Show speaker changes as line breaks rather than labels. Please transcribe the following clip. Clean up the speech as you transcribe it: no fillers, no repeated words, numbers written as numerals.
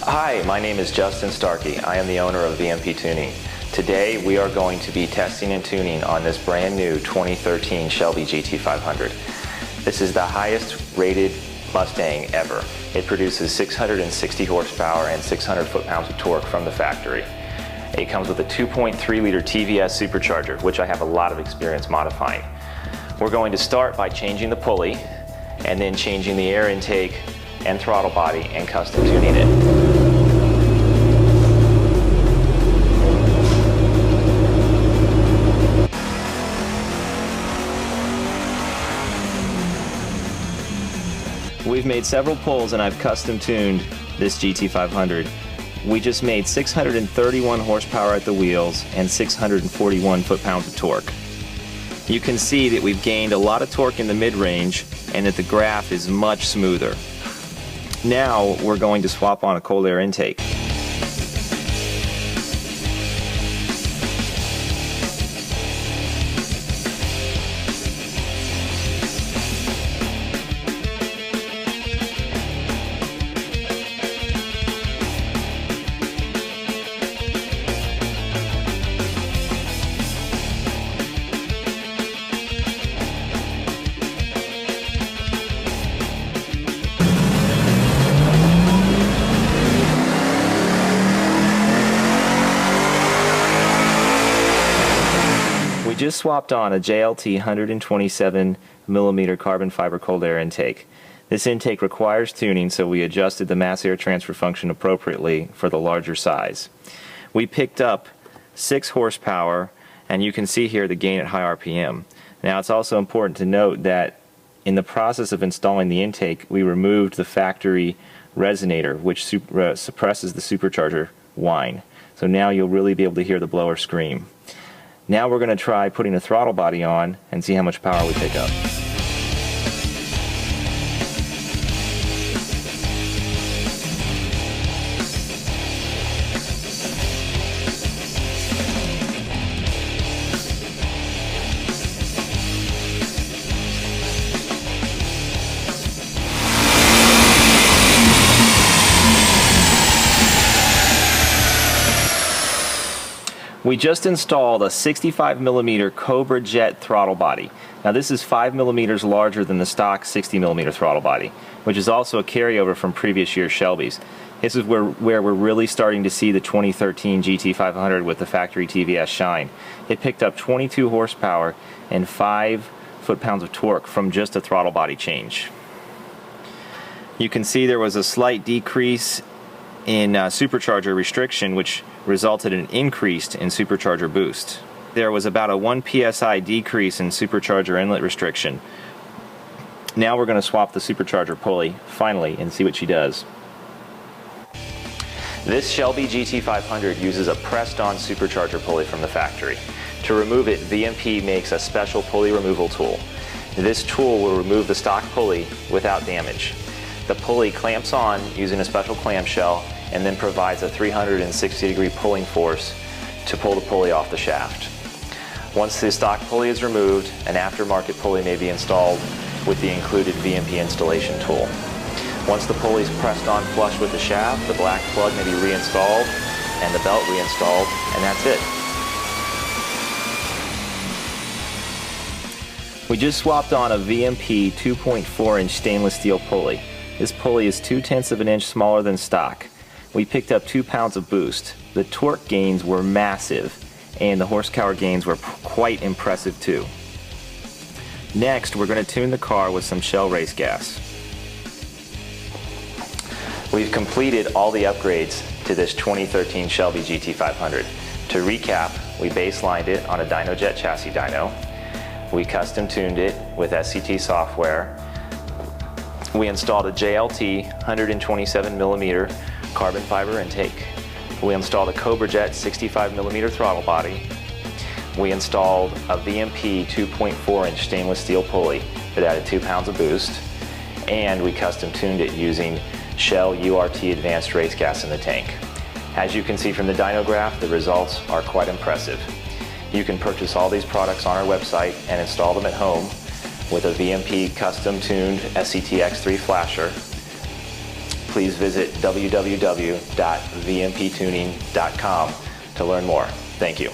Hi, my name is Justin Starkey. I am the owner of VMP Tuning. Today we are going to be testing and tuning on this brand new 2013 Shelby GT500. This is the highest rated Mustang ever. It produces 660 horsepower and 600 foot-pounds of torque from the factory. It comes with a 2.3 liter TVS supercharger, which I have a lot of experience modifying. We're going to start by changing the pulley and then changing the air intake and throttle body and custom tuning it. We've made several pulls and I've custom tuned this GT500. We just made 631 horsepower at the wheels and 641 foot-pounds of torque. You can see that we've gained a lot of torque in the mid-range and that the graph is much smoother. Now we're going to swap on a cold air intake. We just swapped on a JLT 127 millimeter carbon fiber cold air intake. This intake requires tuning, so we adjusted the mass air transfer function appropriately for the larger size. We picked up 6 horsepower, and you can see here the gain at high RPM. Now it's also important to note that in the process of installing the intake, we removed the factory resonator, which suppresses the supercharger whine. So now you'll really be able to hear the blower scream. Now we're going to try putting a throttle body on and see how much power we pick up. We just installed a 65 millimeter Cobra Jet throttle body. Now this is 5 millimeters larger than the stock 60 millimeter throttle body, which is also a carryover from previous year's Shelbys. This is where we're really starting to see the 2013 GT500 with the factory TVS shine. It picked up 22 horsepower and 5 foot-pounds of torque from just a throttle body change. You can see there was a slight decrease in supercharger restriction, which resulted in an increase in supercharger boost. There was about a 1 psi decrease in supercharger inlet restriction. Now we're going to swap the supercharger pulley finally and see what she does. This Shelby GT500 uses a pressed-on supercharger pulley from the factory. To remove it, VMP makes a special pulley removal tool. This tool will remove the stock pulley without damage. The pulley clamps on using a special clamshell and then provides a 360-degree pulling force to pull the pulley off the shaft. Once the stock pulley is removed, an aftermarket pulley may be installed with the included VMP installation tool. Once the pulley is pressed on flush with the shaft, the black plug may be reinstalled and the belt reinstalled, and that's it. We just swapped on a VMP 2.4-inch stainless steel pulley. This pulley is 0.2 of an inch smaller than stock. We picked up 2 pounds of boost. The torque gains were massive, and the horsepower gains were quite impressive too. Next, we're going to tune the car with some Shell race gas. We've completed all the upgrades to this 2013 Shelby GT500. To recap, we baselined it on a DynoJet chassis dyno. We custom tuned it with SCT software. We installed a JLT 127 millimeter carbon fiber intake. We installed a Cobra Jet 65 millimeter throttle body. We installed a VMP 2.4-inch stainless steel pulley that added 2 pounds of boost, and we custom tuned it using Shell URT advanced race gas in the tank. As you can see from the dyno graph, the results are quite impressive. You can purchase all these products on our website and install them at home with a VMP Custom Tuned SCT X3 flasher please visit www.vmptuning.com to learn more. Thank you.